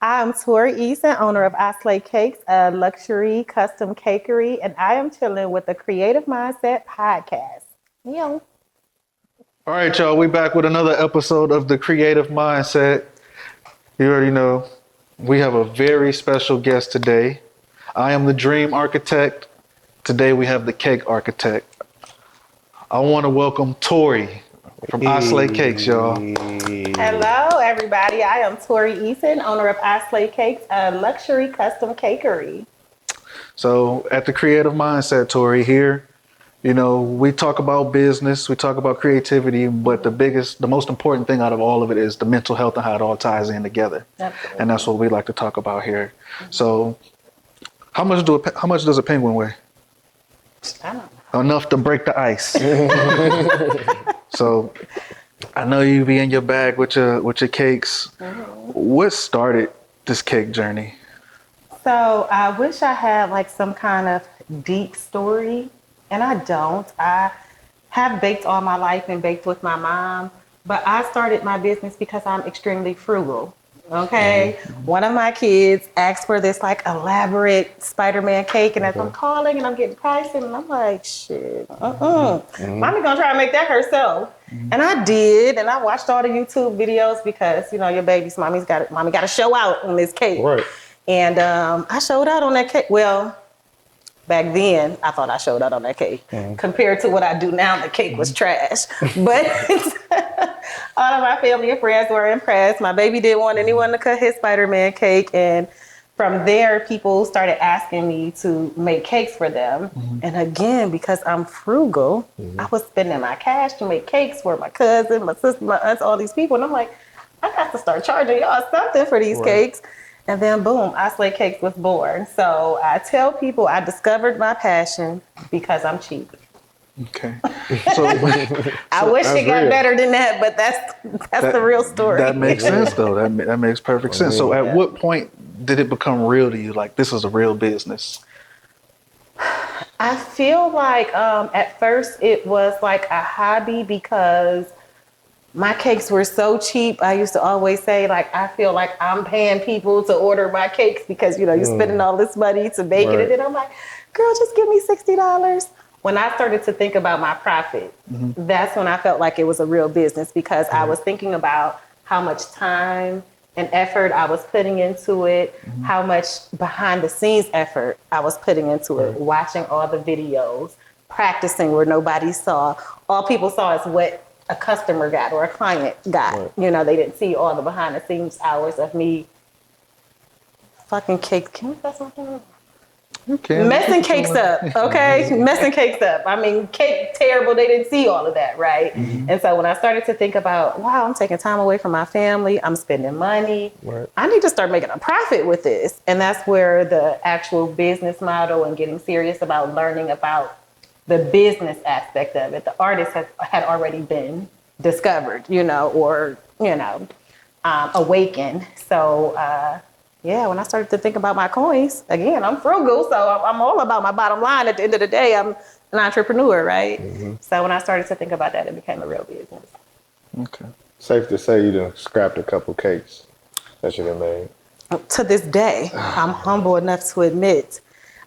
I'm Torie Eason, owner of iSlayCakes, a luxury custom cakery, and I am chilling with the Creative Mindset podcast. Yo. All right, y'all, we back with another episode of the Creative Mindset. You already know we have a very special guest today. I am the dream architect. Today we have the cake architect. I want to welcome Torie from iSlayCakes, y'all. Hello, everybody. I am Torie Eason, owner of iSlayCakes, a luxury custom cakery. So at the Creative Mindset, Torie, here, you know, we talk about business, we talk about creativity, but the most important thing out of all of it is the mental health and how it all ties in together. Absolutely. And that's what we like to talk about here. So how much does a penguin weigh? I don't know. Enough to break the ice. So I know you be in your bag with your cakes. What started this cake journey? So I wish I had like some kind of deep story, and I don't. I have baked all my life and baked with my mom, but I started my business because I'm extremely frugal. Okay. One of my kids asked for this like elaborate Spider-Man cake, and as I'm calling and I'm getting pricing, and I'm like, shit, mommy gonna try to make that herself. And I did, and I watched all the YouTube videos because, you know, your baby's mommy got to show out on this cake. Right. And I showed out on that cake. Well, back then, I thought I showed out on that cake. Compared to what I do now, the cake was trash. But all of my family and friends were impressed. My baby didn't want anyone to cut his Spider-Man cake. And from there, people started asking me to make cakes for them. And again, because I'm frugal, I was spending my cash to make cakes for my cousin, my sister, my aunts, all these people. And I'm like, I got to start charging y'all something for these cakes. And then boom, iSlayCakes was born. So I tell people I discovered my passion because I'm cheap. Okay. So I wish it got better than that, but that's the real story. That makes sense though. That makes perfect sense. So at what point did it become real to you? Like, this is a real business? I feel like at first it was like a hobby because my cakes were so cheap. I used to always say, like, I feel like I'm paying people to order my cakes because, you know, you're spending all this money to bake it. And I'm like, girl, just give me $60. When I started to think about my profit, that's when I felt like it was a real business because I was thinking about how much time and effort I was putting into it, how much behind the scenes effort I was putting into it, watching all the videos, practicing where nobody saw. All people saw is what a customer got or a client got. You know, they didn't see all the behind the scenes hours of me fucking cake. Can we say something? Messing cakes up, okay? Messing cakes up. I mean, cake terrible. They didn't see all of that, right? And so when I started to think about, wow, I'm taking time away from my family, I'm spending money, I need to start making a profit with this. And that's where the actual business model and getting serious about learning about the business aspect of it. The artist had already been discovered, you know, or, you know, awakened. So, yeah, when I started to think about my coins, again, I'm frugal, so I'm all about my bottom line. At the end of the day, I'm an entrepreneur, right? So when I started to think about that, it became a real business. Okay. Safe to say you done scrapped a couple cakes that you done made. To this day, I'm humble enough to admit,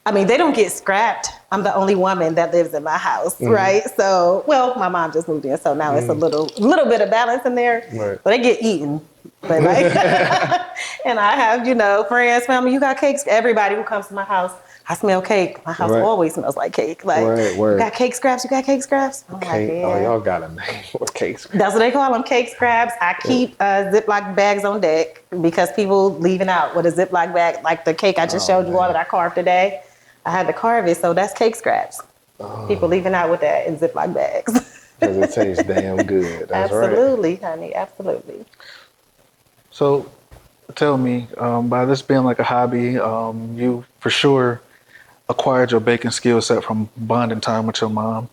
I mean, they don't get scrapped. I'm the only woman that lives in my house, right? So, well, my mom just moved in, so now it's a little bit of balance in there. But they get eaten. But like, and I have, you know, friends, family, you got cakes. Everybody who comes to my house, I smell cake. My house always smells like cake. Like, you got cake scraps? You got cake scraps? I'm like, yeah. Oh, y'all got a name for cake scraps. That's what they call them, cake scraps. I keep Ziploc bags on deck because people leaving out with a Ziploc bag, like the cake I just showed you all that I carved today. I had to carve it, so that's cake scraps. People leaving out with that in Ziploc bags. Because it tastes damn good. That's absolutely, honey, absolutely. So tell me, by this being like a hobby, you for sure acquired your baking skill set from bonding time with your mom.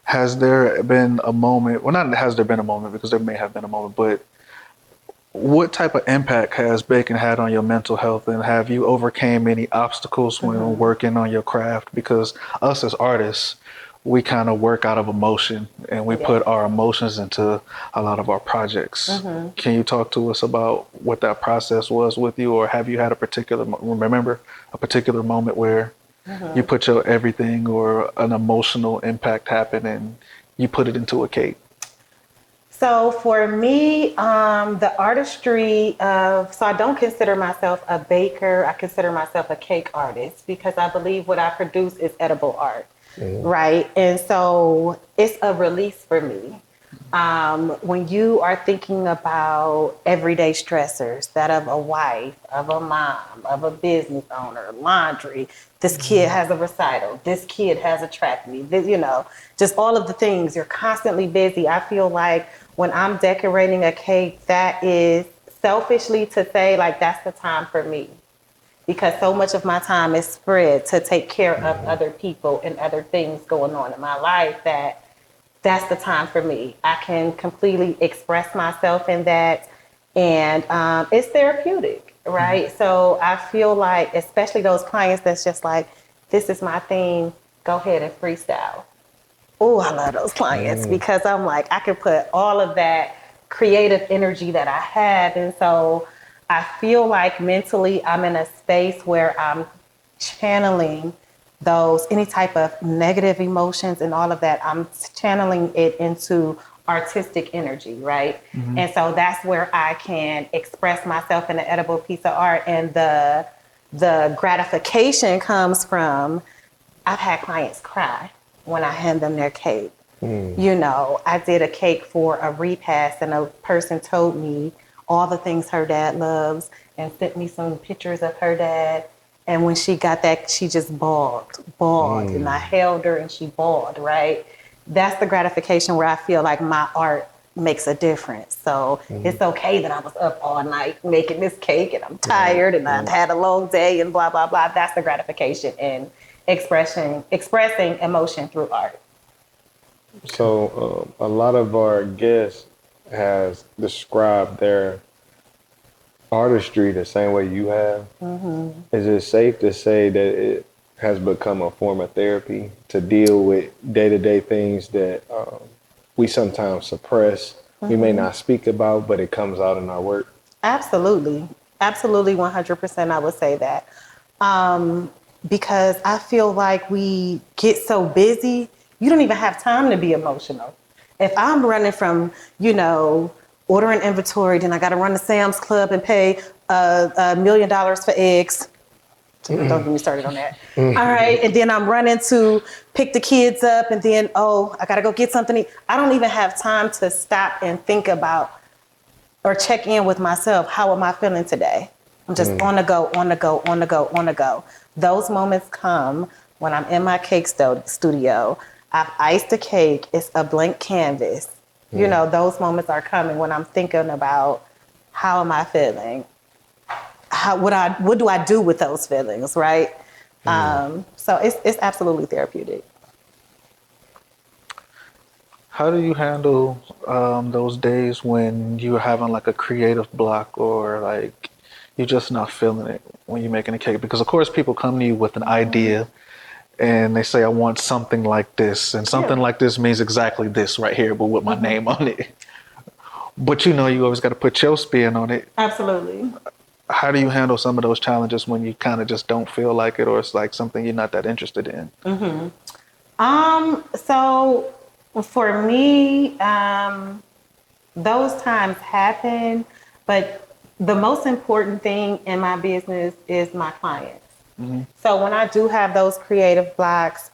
Has there been a moment, well, not has there been a moment, because there may have been a moment, but what type of impact has baking had on your mental health, and have you overcame any obstacles when working on your craft? Because us as artists, we kind of work out of emotion, and we Yeah. put our emotions into a lot of our projects. Can you talk to us about what that process was with you, or have you had a remember a particular moment where you put your everything or an emotional impact happen and you put it into a cake? So for me, the artistry of, so I don't consider myself a baker. I consider myself a cake artist because I believe what I produce is edible art, right? And so it's a release for me. When you are thinking about everyday stressors, that of a wife, of a mom, of a business owner, laundry, this kid has a recital, this kid has a track meet, just all of the things, you're constantly busy. I feel like when I'm decorating a cake, that is selfishly to say, like, that's the time for me. Because so much of my time is spread to take care of other people and other things going on in my life that's the time for me. I can completely express myself in that, and it's therapeutic, right? So I feel like, especially those clients that's just like, this is my thing, go ahead and freestyle. Oh, I love those clients because I'm like, I can put all of that creative energy that I have. And so I feel like mentally I'm in a space where I'm channeling those, any type of negative emotions and all of that, I'm channeling it into artistic energy, right? And so that's where I can express myself in an edible piece of art. And the gratification comes from, I've had clients cry when I hand them their cake. I did a cake for a repast, and a person told me all the things her dad loves and sent me some pictures of her dad. And when she got that, she just bawled. And I held her and she bawled, right? That's the gratification where I feel like my art makes a difference. So it's okay that I was up all night making this cake and I'm tired and I've had a long day and blah, blah, blah. That's the gratification in expressing emotion through art. So a lot of our guests has described their artistry the same way you have. Is it safe to say that it has become a form of therapy to deal with day-to-day things that we sometimes suppress, we may not speak about, but it comes out in our work? Absolutely. Absolutely, 100% I would say that. Because I feel like we get so busy, you don't even have time to be emotional. If I'm running from, ordering inventory, then I got to run to Sam's Club and pay $1 million for eggs. Don't get me started on that. All right. And then I'm running to pick the kids up, and then, I got to go get something to eat. I don't even have time to stop and think about or check in with myself. How am I feeling today? I'm just on the go. Those moments come when I'm in my cake studio. I've iced a cake. It's a blank canvas. Those moments are coming when I'm thinking about, how am I feeling? What do I do with those feelings, right? So it's absolutely therapeutic. How do you handle those days when you're having like a creative block, or like you're just not feeling it when you're making a cake? Because of course people come to you with an idea and they say, I want something like this, and something like this means exactly this right here, but with my name on it. But you always got to put your spin on it. Absolutely. How do you handle some of those challenges when you kind of just don't feel like it, or it's like something you're not that interested in? So for me, those times happen, but the most important thing in my business is my clients. So when I do have those creative blocks,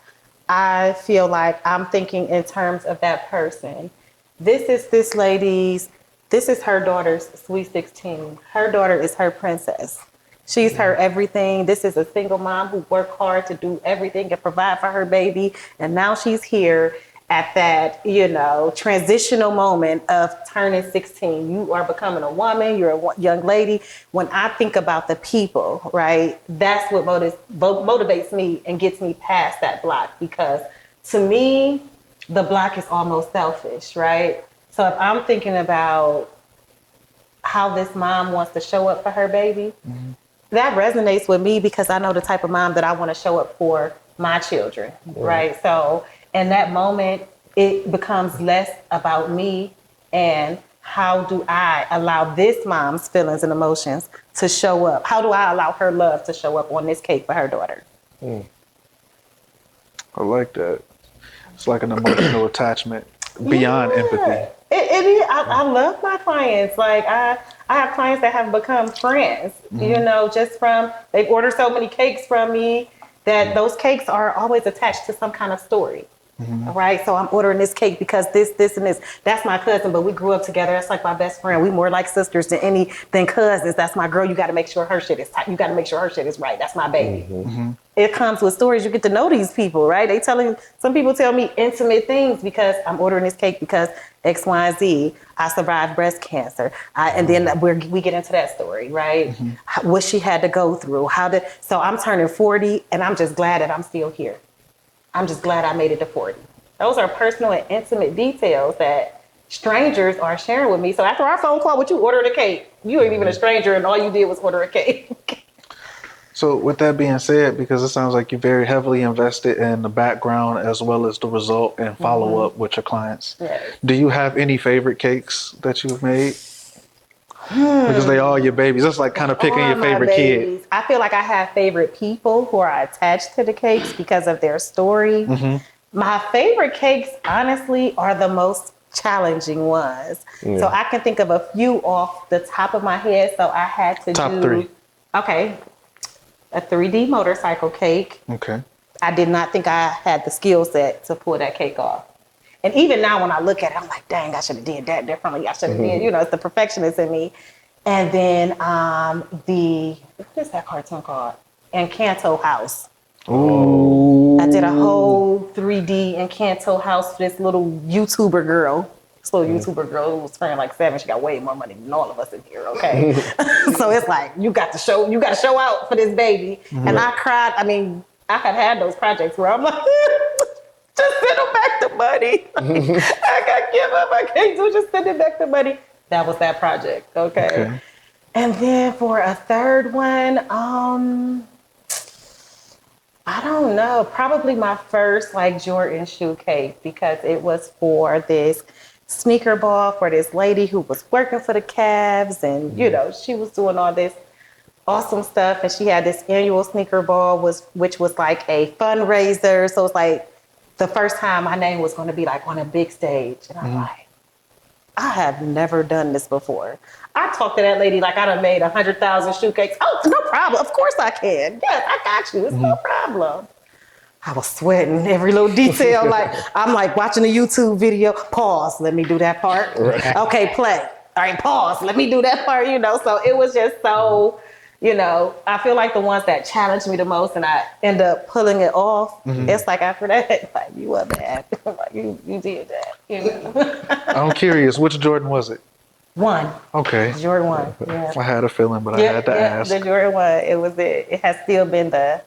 I feel like I'm thinking in terms of that person. This is her daughter's sweet 16. Her daughter is her princess. She's her everything. This is a single mom who worked hard to do everything and provide for her baby. And now she's here at that, transitional moment of turning 16. You are becoming a woman. You're a young lady. When I think about the people, right, that's what motivates me and gets me past that block. Because to me, the block is almost selfish, right? So if I'm thinking about how this mom wants to show up for her baby, that resonates with me because I know the type of mom that I want to show up for my children, right? So in that moment, it becomes less about me and how do I allow this mom's feelings and emotions to show up? How do I allow her love to show up on this cake for her daughter? I like that. It's like an emotional attachment beyond empathy. It is. I love my clients. Like I have clients that have become friends, you know, just from, they've ordered so many cakes from me that those cakes are always attached to some kind of story. All right. So I'm ordering this cake because this, and this. That's my cousin, but we grew up together. That's like my best friend. We more like sisters than cousins. That's my girl. You got to make sure her shit is tight. You got to make sure her shit is right. That's my baby. It comes with stories. You get to know these people, right? Some people tell me intimate things because I'm ordering this cake because X, Y, and Z. I survived breast cancer. And then we get into that story, right? What she had to go through. So I'm turning 40 and I'm just glad that I'm still here. I'm just glad I made it to 40. Those are personal and intimate details that strangers are sharing with me. So after our phone call with you ordering a cake, you ain't even a stranger and all you did was order a cake. So with that being said, because it sounds like you're very heavily invested in the background as well as the result and follow up with your clients. Yes. Do you have any favorite cakes that you've made? Because they all your babies. It's like kind of picking your favorite kid. I feel like I have favorite people who are attached to the cakes because of their story. My favorite cakes, honestly, are the most challenging ones. So I can think of a few off the top of my head. So I had to Top do 3. Okay. A 3D motorcycle cake. Okay. I did not think I had the skill set to pull that cake off. And even now when I look at it, I'm like, dang, I should have did that differently. I should have did, it's the perfectionist in me. And then what is that cartoon called? Encanto House. Ooh. I did a whole 3D Encanto House for this little YouTuber girl. This little YouTuber girl who was turning like 7. She got way more money than all of us in here, okay? So it's like, you got to show out for this baby. And I cried. I mean, I had those projects where I'm like, just send them back the money. I got to give up. I can't do just send it back the money. That was that project, okay? And then for a third one, I don't know. Probably my first like Jordan shoe cake because it was for this sneaker ball for this lady who was working for the Cavs and, she was doing all this awesome stuff. And she had this annual sneaker ball which was like a fundraiser. So it's like the first time my name was going to be like on a big stage. And I'm like, I have never done this before. I talked to that lady like I done made 100,000 shoe cakes. Oh, no problem. Of course I can. Yes, I got you. It's no problem. I was sweating every little detail. I'm like watching a YouTube video. Pause. Let me do that part. Right. Okay, play. All right, pause. Let me do that part. So it was just so, I feel like the ones that challenged me the most and I end up pulling it off. It's like after that, like you were bad. Like you did that. I'm curious, which Jordan was it? 1. Okay. Jordan 1. Yeah. I had a feeling, but I had to ask. The Jordan 1. It was it. It has still been the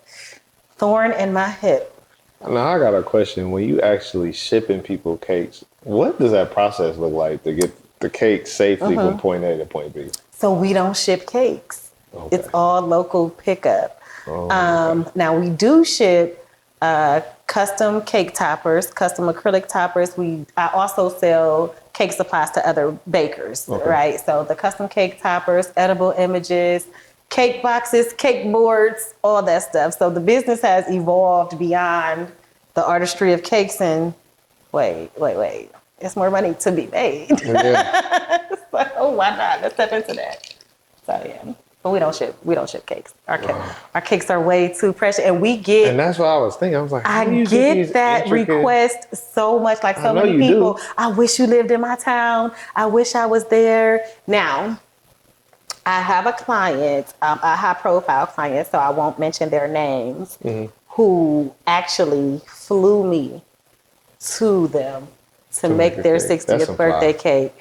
thorn in my hip. Now I got a question. When you actually shipping people cakes, what does that process look like to get the cake safely from point A to point B? So we don't ship cakes. Okay. It's all local pickup. Now we do ship custom cake toppers, custom acrylic toppers. I also sell cake supplies to other bakers, right? So the custom cake toppers, edible images, cake boxes, cake boards, all that stuff. So the business has evolved beyond the artistry of cakes and wait. There's more money to be made. Yeah. So why not? Let's step into that. So yeah. But we don't ship cakes. Our cakes are way too precious, and we get. And that's what I was thinking. I was like, I get that request so much. Like so many people. I wish you lived in my town. I wish I was there. Now, I have a client, a high-profile client, so I won't mention their names, who actually flew me to them to make their 60th birthday cake.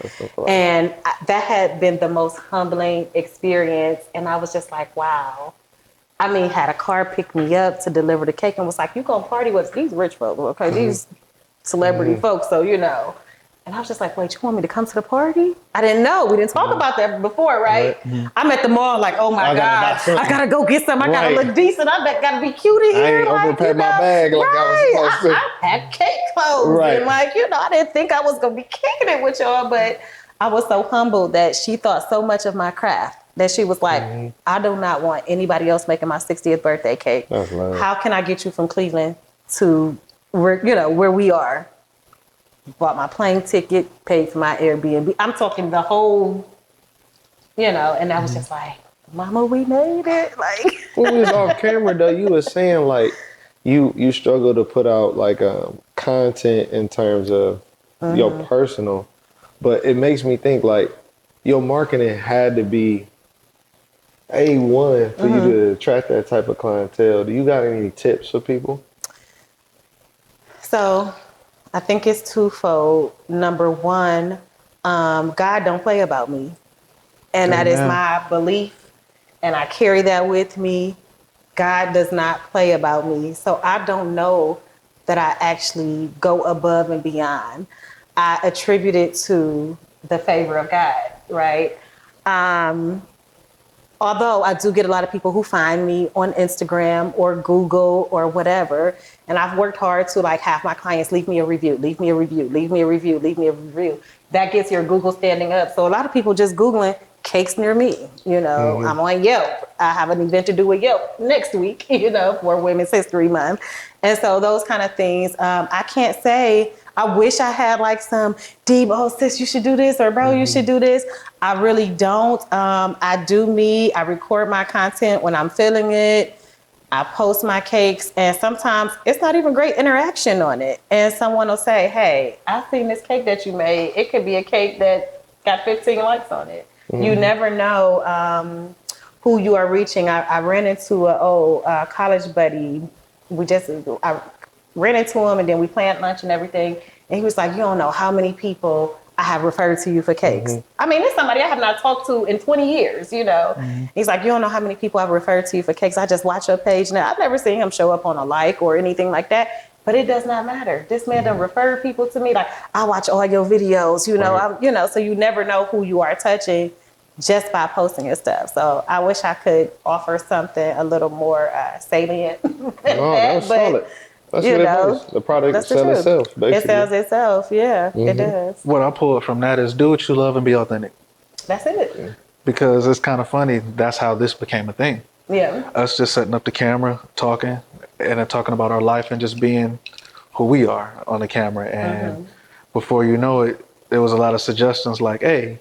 And that had been the most humbling experience. And I was just like, wow. I mean, had a car pick me up to deliver the cake and was like, you gonna party with these rich folks, okay? These celebrity folks, so And I was just like, wait, you want me to come to the party? I didn't know. We didn't talk about that before, right? I'm at the mall like, oh my God, I gotta go get some. I gotta look decent. I gotta be cute in here. I ain't like, overpaid my bag like I was supposed to. I had cake clothes. Right. And like, I didn't think I was gonna be kicking it with y'all, but I was so humbled that she thought so much of my craft that she was like, I do not want anybody else making my 60th birthday cake. That's love. How can I get you from Cleveland to where we are? Bought my plane ticket, paid for my Airbnb. I'm talking the whole, and I was just like, Mama, we made it. Like, when we was off camera though, you were saying like you struggle to put out like content in terms of your personal, but it makes me think like your marketing had to be A1 for you to attract that type of clientele. Do you got any tips for people? So I think it's twofold. Number one, God don't play about me. And that is my belief. And I carry that with me. God does not play about me. So I don't know that I actually go above and beyond. I attribute it to the favor of God, right? Although I do get a lot of people who find me on Instagram or Google or whatever. And I've worked hard to like have my clients leave me a review, leave me a review, leave me a review, leave me a review. That gets your Google standing up. So a lot of people just Googling cakes near me. I'm on Yelp. I have an event to do with Yelp next week, for Women's History Month. And so those kind of things, I can't say, I wish I had like some deep, oh sis, you should do this, or bro, you should do this. I really don't. I do me. I record my content when I'm feeling it. I post my cakes, and sometimes it's not even great interaction on it. And someone will say, hey, I've seen this cake that you made. It could be a cake that got 15 likes on it. You never know who you are reaching. I ran into a college buddy. I ran into him, and then we planned lunch and everything. And he was like, you don't know how many people I have referred to you for cakes. I mean, it's somebody I have not talked to in 20 years, He's like, you don't know how many people I've referred to you for cakes. I just watch your page now. I've never seen him show up on a like or anything like that. But it does not matter. This man done referred people to me. Like, I watch all your videos, right. So you never know who you are touching just by posting your stuff. So I wish I could offer something a little more salient. That was solid. That's what it is. The product sells itself, basically. It sells itself, yeah, it does. What I pull from that is do what you love and be authentic. That's it. Because it's kind of funny, that's how this became a thing. Yeah. Us just setting up the camera, talking, and then talking about our life and just being who we are on the camera. And before you know it, there was a lot of suggestions like, hey,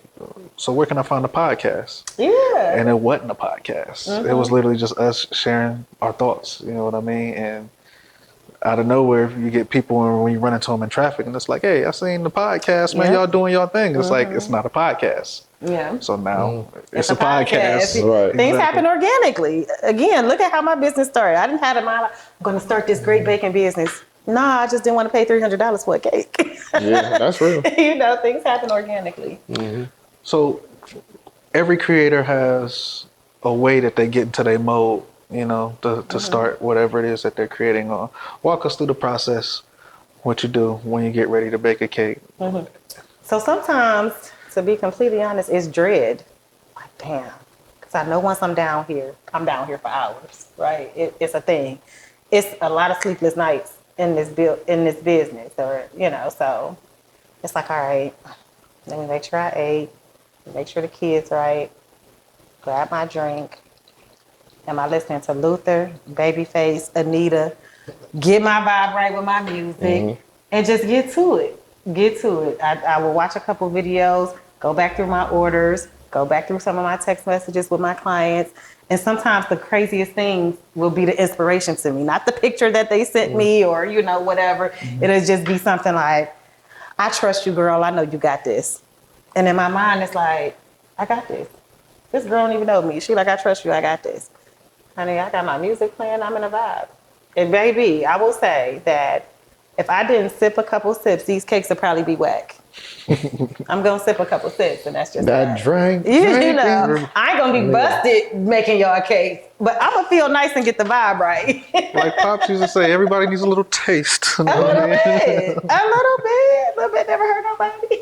so where can I find a podcast? Yeah. And it wasn't a podcast. It was literally just us sharing our thoughts, you know what I mean? And out of nowhere, you get people when you run into them in traffic, and it's like, hey, I seen the podcast, man, y'all doing your thing. It's like, it's not a podcast. Yeah. So now it's a podcast. Right. Things happen organically. Again, look at how my business started. I didn't have in mind, I'm going to start this great baking business. Nah, I just didn't want to pay $300 for a cake. Yeah, that's real. Things happen organically. So every creator has a way that they get into their mode, to start whatever it is that they're creating on. Walk us through the process, what you do when you get ready to bake a cake. So sometimes, to be completely honest, it's dread. Like, damn. Because I know once I'm down here for hours, right? It's a thing. It's a lot of sleepless nights in this business, or, so it's like, all right, let me make sure I ate, make sure the kids right, grab my drink. Am I listening to Luther, Babyface, Anita? Get my vibe right with my music and just get to it. I will watch a couple videos, go back through my orders, go back through some of my text messages with my clients. And sometimes the craziest things will be the inspiration to me. Not the picture that they sent me or, whatever. It'll just be something like, I trust you, girl. I know you got this. And in my mind, it's like, I got this. This girl don't even know me. She like, I trust you. I got this. Honey, I got my music playing. I'm in a vibe. And baby, I will say that if I didn't sip a couple sips, these cakes would probably be whack. I'm gonna sip a couple sips, and that's just That that. drink. You know, I ain't gonna be busted making y'all cakes, but I'm gonna feel nice and get the vibe right. Like Pops used to say, everybody needs a little taste. A little bit. Never hurt nobody.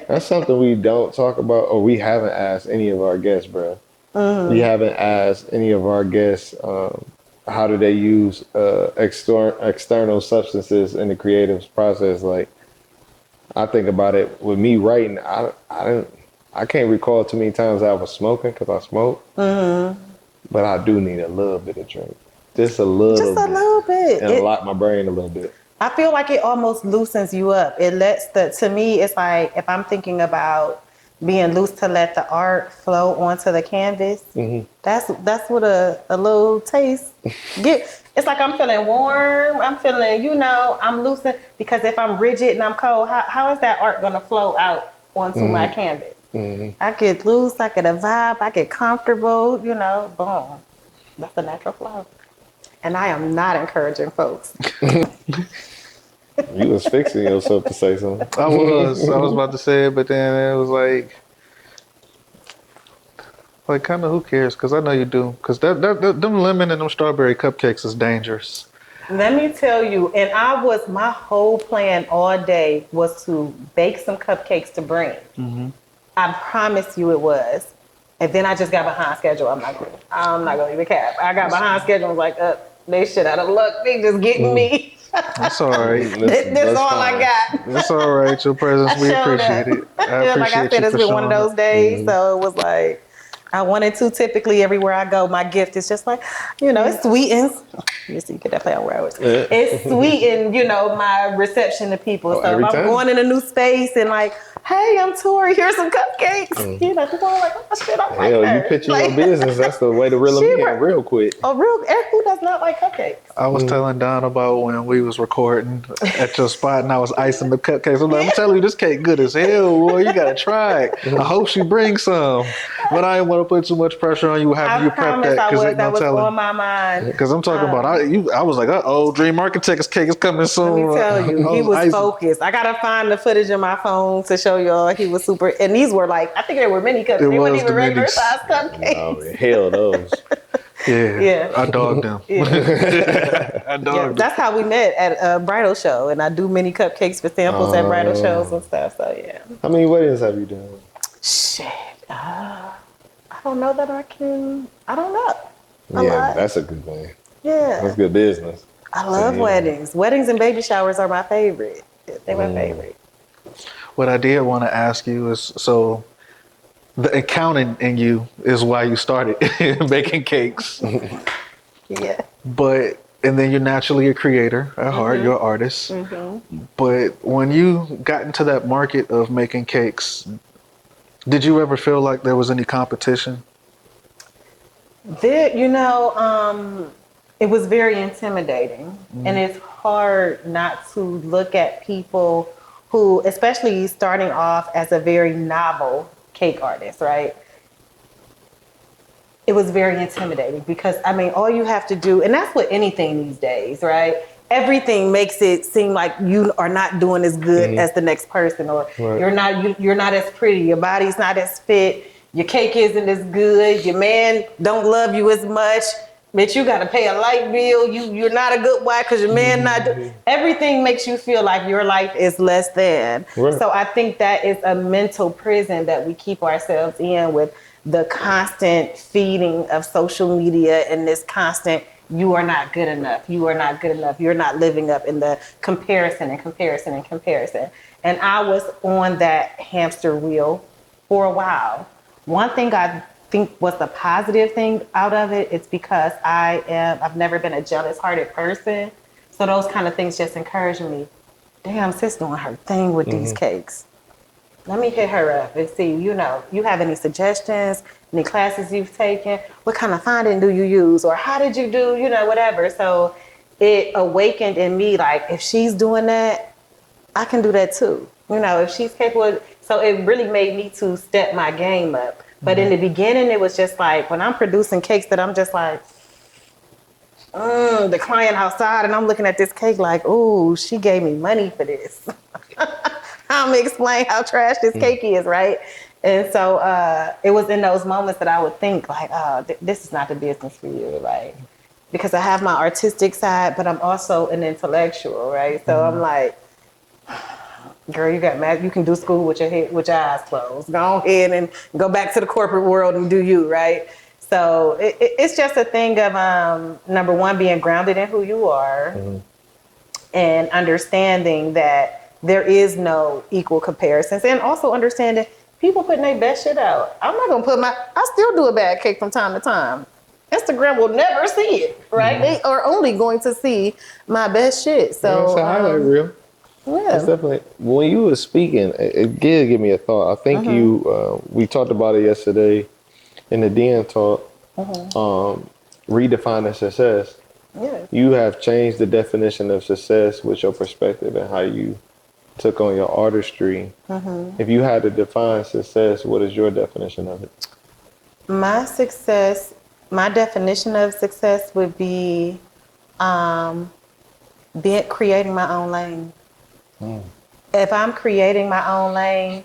That's something we don't talk about, or we haven't asked any of our guests, bro. We haven't asked any of our guests how do they use external substances in the creative process. Like, I think about it with me writing. I can't recall too many times I was smoking because I smoke, but I do need a little bit of drink, just a little bit, and lock my brain a little bit. I feel like it almost loosens you up. It lets to me, it's like if I'm thinking about being loose to let the art flow onto the canvas, that's what a little taste get. It's like I'm feeling warm. I'm feeling, I'm loosened, because if I'm rigid and I'm cold, how is that art going to flow out onto my canvas? I get loose, I get a vibe, I get comfortable, boom. That's the natural flow. And I am not encouraging folks. You was fixing yourself to say something. I was about to say it, but then it was like kind of who cares? Because I know you do. Because them lemon and them strawberry cupcakes is dangerous. Let me tell you, and my whole plan all day was to bake some cupcakes to bring. I promise you it was. And then I just got behind schedule. I'm not gonna even cap. I got behind schedule and was like, they shit out of luck. They just getting me. That's all right. That's all fine. I got. That's all right. Your presence, we appreciate it. I appreciate like I said, it's been one of those days. So it was like, I wanted to. Typically, everywhere I go, my gift is just like, it sweetens. You see, you get that play on words. It sweetens, my reception to people. So if I'm going in a new space and like, hey, I'm Torie, here's some cupcakes. People are like, oh shit, I like her. You pitching your business. That's the way to reel them in real quick. Who does not like cupcakes? I was telling Don about when we was recording at your spot and I was icing the cupcakes. I'm like, I'm telling you, this cake good as hell, boy. You gotta try it. I hope she brings some. But I didn't want to put too much pressure on you having you prep that. That was on my mind. Because I'm talking about, I was like, Dream Architect's cake is coming soon. Let me tell you, he was focused. I gotta find the footage in my phone to show y'all. He was super, and these were like, I think they were mini cupcakes. They weren't even regular size cupcakes. Oh, hell those. Yeah, I dogged them. I dogged them. That's how we met at a bridal show, and I do mini cupcakes for samples at bridal shows and stuff. So yeah. How many weddings have you done? Shit, I don't know that I can. I don't know. That's a good thing. Yeah, that's good business. I love weddings. Weddings and baby showers are my favorite. They're my favorite. What I did want to ask you is, so the accountant in you is why you started baking cakes. Yeah. And then you're naturally a creator at heart, you're an artist. But when you got into that market of making cakes, did you ever feel like there was any competition? It was very intimidating. And it's hard not to look at people who, especially starting off as a very novel cake artist, right? It was very intimidating because, all you have to do, and that's what anything these days, right? Everything makes it seem like you are not doing as good as the next person, or you're not as pretty, your body's not as fit, your cake isn't as good, your man don't love you as much. Bitch, you gotta pay a light bill. You're not a good wife because your man not. Everything makes you feel like your life is less than. Right. So I think that is a mental prison that we keep ourselves in with the constant feeding of social media and this constant, you are not good enough. You are not good enough. You're not living up in the comparison. And I was on that hamster wheel for a while. One thing I think was the positive thing out of it, it's because I've never been a jealous-hearted person. So those kind of things just encourage me. Damn, sis doing her thing with these cakes. Let me hit her up and see, you have any suggestions, any classes you've taken? What kind of fondant do you use? Or how did you do, whatever. So it awakened in me, like, if she's doing that, I can do that too. If she's capable. So it really made me to step my game up. But in the beginning, it was just like, when I'm producing cakes that I'm just like, the client outside, and I'm looking at this cake like, ooh, she gave me money for this. I'm gonna explain how trash this cake is, right? And so it was in those moments that I would think like, oh, this is not the business for you, right? Because I have my artistic side, but I'm also an intellectual, right? So I'm like, girl, you got math. You can do school with your eyes closed. Go ahead and go back to the corporate world and do you, right? So it's just a thing of number one, being grounded in who you are, and understanding that there is no equal comparisons, and also understanding people putting their best shit out. I'm not gonna I still do a bad cake from time to time. Instagram will never see it, right? They are only going to see my best shit. So it's a highlight reel. yeah. It's definitely, when you were speaking, it did give me a thought. I think we talked about it yesterday in the Den talk, redefining success. Yeah. You have changed the definition of success with your perspective and how you took on your artistry. If you had to define success, what is your definition of it? My definition of success would be creating my own lane. If I'm creating my own lane,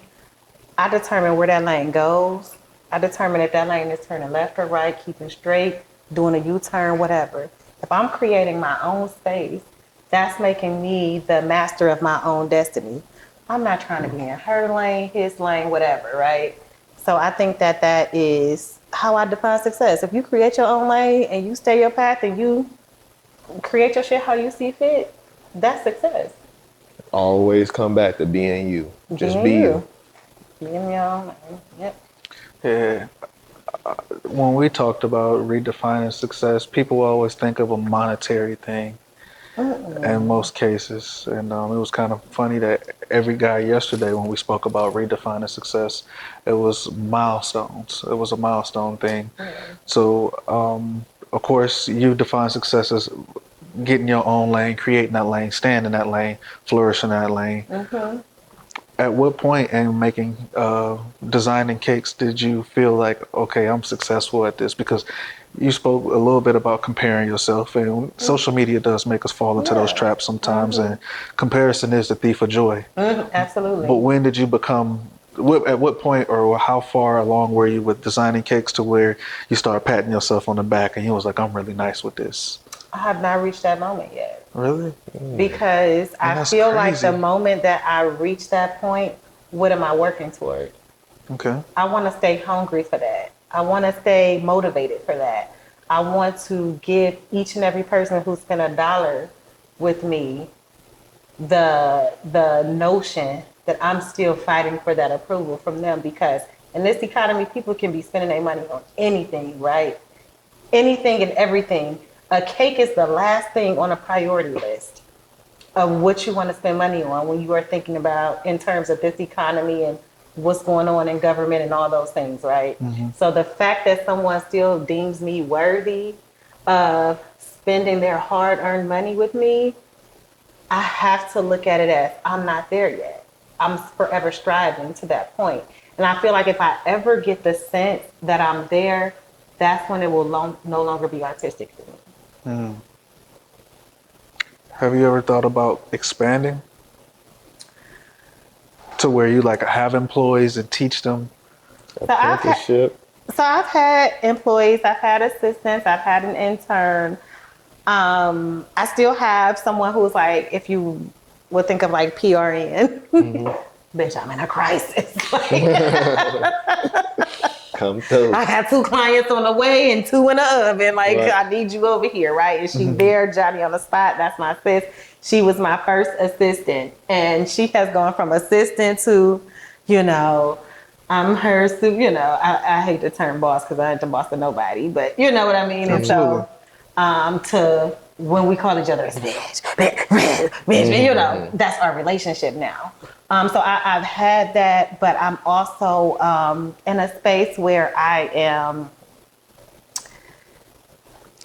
I determine where that lane goes. I determine if that lane is turning left or right, keeping straight, doing a U-turn, whatever. If I'm creating my own space, that's making me the master of my own destiny. I'm not trying to be in her lane, his lane, whatever, right? So I think that is how I define success. If you create your own lane and you stay your path and you create your shit how you see fit, that's success. Always come back to being you. Just be you. Being your own lane. Yep. Yeah. When we talked about redefining success, people always think of a monetary thing in most cases. And it was kind of funny that every guy yesterday, when we spoke about redefining success, it was milestones. It was a milestone thing. So, of course, you define success as getting your own lane, creating that lane, staying in that lane, flourishing in that lane. At what point in making, designing cakes did you feel like, okay, I'm successful at this? Because you spoke a little bit about comparing yourself, and social media does make us fall into those traps sometimes, and comparison is the thief of joy. Absolutely. But when did you become, at what point or how far along were you with designing cakes to where you started patting yourself on the back and you was like, I'm really nice with this? I have not reached that moment yet. Really? Because I feel like crazy. the moment that I reach that point, what am I working toward? Okay. I want to stay hungry for that. I want to stay motivated for that. I want to give each and every person who spent $1 with me the notion that I'm still fighting for that approval from them, because in this economy, people can be spending their money on anything, right? Anything and everything. A cake is the last thing on a priority list of what you want to spend money on when you are thinking about in terms of this economy and what's going on in government and all those things, right? So the fact that someone still deems me worthy of spending their hard-earned money with me, I have to look at it as I'm not there yet. I'm forever striving to that point. And I feel like if I ever get the sense that I'm there, that's when it will no longer be artistic for me. Have you ever thought about expanding to where you like have employees and teach them? Apprenticeship. So I've had employees, I've had assistants, I've had an intern. I still have someone who's like, if you would think of like PRN, bitch, I'm in a crisis. Come through. I got 2 clients on the way and 2 in the oven. Like, Right. I need you over here, right? And she's there, Johnny on the spot. That's my sis. She was my first assistant. And she has gone from assistant to, I'm her, I hate the term boss because I ain't the boss of nobody, but you know what I mean? Absolutely. And so, to when we call each other as bitch, that's our relationship now. So I've had that, but I'm also in a space where I am,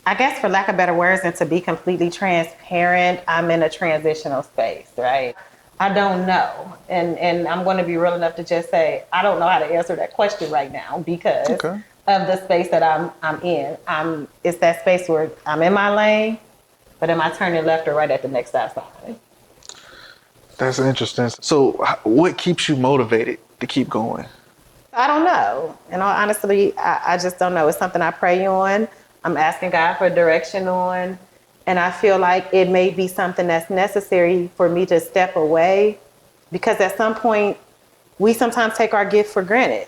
I guess for lack of better words, and to be completely transparent, I'm in a transitional space, right? I don't know. And I'm going to be real enough to just say, I don't know how to answer that question right now because of the space that I'm in. It's that space where I'm in my lane, but am I turning left or right at the next stop sign? That's interesting. So, what keeps you motivated to keep going? I don't know. And honestly, I just don't know. It's something I pray on. I'm asking God for direction on. And I feel like it may be something that's necessary for me to step away because at some point, we sometimes take our gift for granted.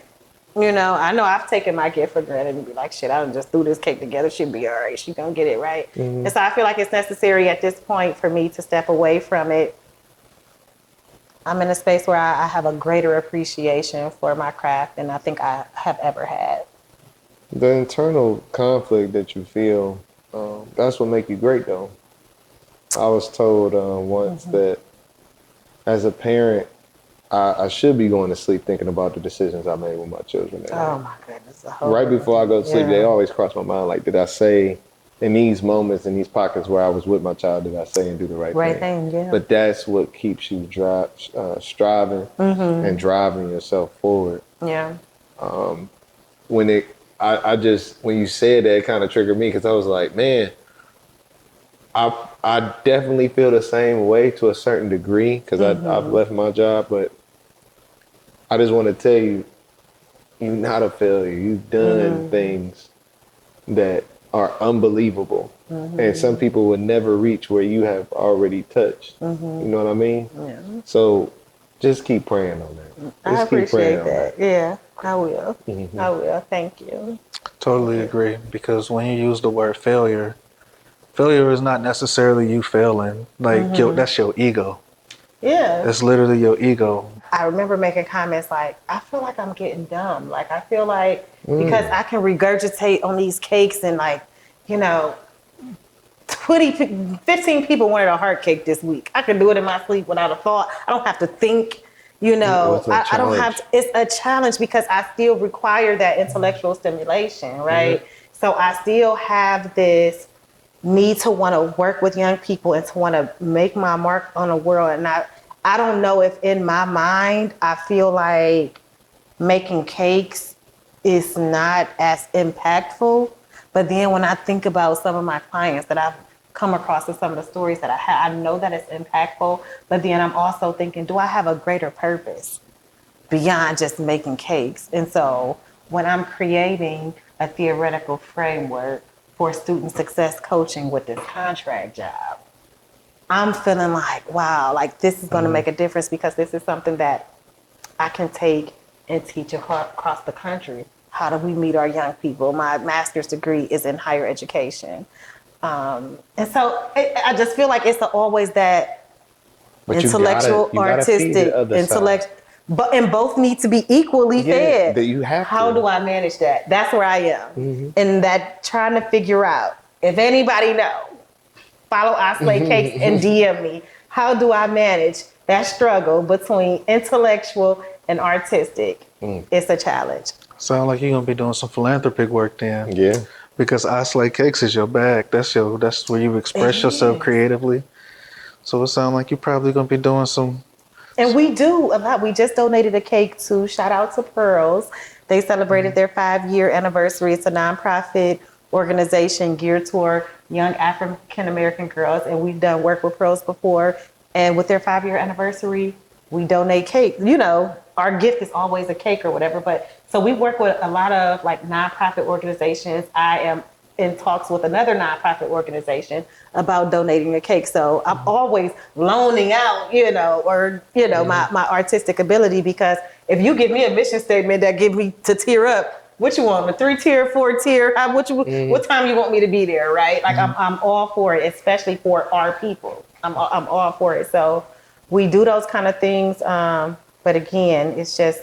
You know I've taken my gift for granted and be like, shit, I just threw this cake together. She'll be all right. She's going to get it right. And so I feel like it's necessary at this point for me to step away from it. I'm in a space where I have a greater appreciation for my craft than I think I have ever had. The internal conflict that you feel, that's what make you great, though. I was told once that as a parent, I should be going to sleep thinking about the decisions I made with my children. Oh my goodness. Right before I go to sleep, they always cross my mind, like, did I say in these moments, in these pockets where I was with my child, did I say and do the right thing? Yeah. But that's what keeps you striving and driving yourself forward. Yeah. When you said that, it kind of triggered me because I was like, man, I definitely feel the same way to a certain degree because I've left my job, but I just want to tell you, you're not a failure. You've done things that are unbelievable. And some people would never reach where you have already touched. You know what I mean? Yeah. So just keep praying on that. I appreciate that. Yeah, I will. I will. Thank you. Totally agree. Because when you use the word failure, failure is not necessarily you failing. Like, that's your ego. Yeah. That's literally your ego. I remember making comments like, I feel like I'm getting dumb. Like, I feel like because I can regurgitate on these cakes and 15 people wanted a heart cake this week. I can do it in my sleep without a thought. I don't have to think, I don't have to, it's a challenge because I still require that intellectual stimulation, right? So I still have this need to want to work with young people and to want to make my mark on the world. And I don't know if in my mind, I feel like making cakes is not as impactful. But then when I think about some of my clients that I've come across and some of the stories that I had, I know that it's impactful. But then I'm also thinking, do I have a greater purpose beyond just making cakes? And so when I'm creating a theoretical framework for student success coaching with this contract job, I'm feeling like, wow, like this is going to make a difference because this is something that I can take and teach across the country. How do we meet our young people? My master's degree is in higher education. And so I just feel like it's always that intellectual, artistic, intellect, and both need to be equally fed. That you have How do I manage that? That's where I am. And that trying to figure out, if anybody knows, follow iSlayCakes and DM me. How do I manage that struggle between intellectual and artistic? It's a challenge. Sound like you're gonna be doing some philanthropic work then. Yeah. Because iSlayCakes is your bag. That's where you express yourself creatively. So it sounds like you're probably gonna be doing some. And we do a lot. We just donated a cake to shout out to Pearls. They celebrated their 5-year anniversary. It's a nonprofit organization geared toward young African American girls, and we've done work with Pearls before. And with their 5-year anniversary, we donate cake. Our gift is always a cake or whatever. But so we work with a lot of nonprofit organizations. I am in talks with another nonprofit organization about donating a cake. So I'm always loaning out, my artistic ability, because if you give me a mission statement that give me to tear up, what you want, a 3-tier, 4-tier? What time you want me to be there, right? Like I'm all for it, especially for our people. I'm all for it. So we do those kind of things. But again, it's just,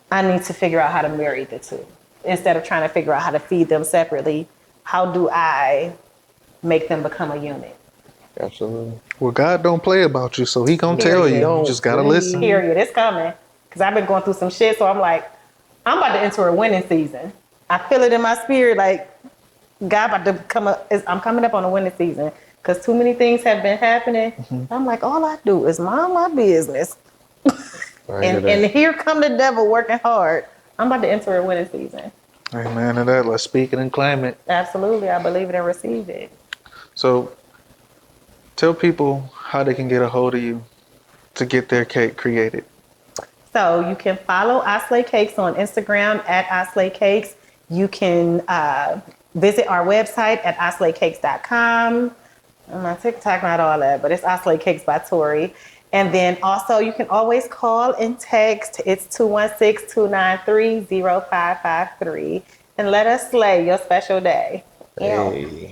I need to figure out how to marry the two. Instead of trying to figure out how to feed them separately, how do I make them become a unit? Absolutely. Well, God don't play about you, so he gonna tell you. You just gotta listen. Period. It's coming. Because I've been going through some shit, so I'm like, I'm about to enter a winning season. I feel it in my spirit, like, God about to come up, I'm coming up on a winning season. Because too many things have been happening. I'm like, all I do is mind my business. And here come the devil working hard. I'm about to enter a winning season. Amen to that. Let's speak it and claim it. Absolutely. I believe it and receive it. So tell people how they can get a hold of you. to get their cake created? So you can follow iSlayCakes on Instagram at iSlayCakes. You can visit our website at iSlayCakes.com. My TikTok, not all that, but it's iSlayCakes by Torie. And then also you can always call and text. It's 216-293-0553. And let us slay your special day. Hey.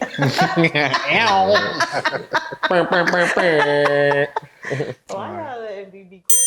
Why y'all letting me be corny?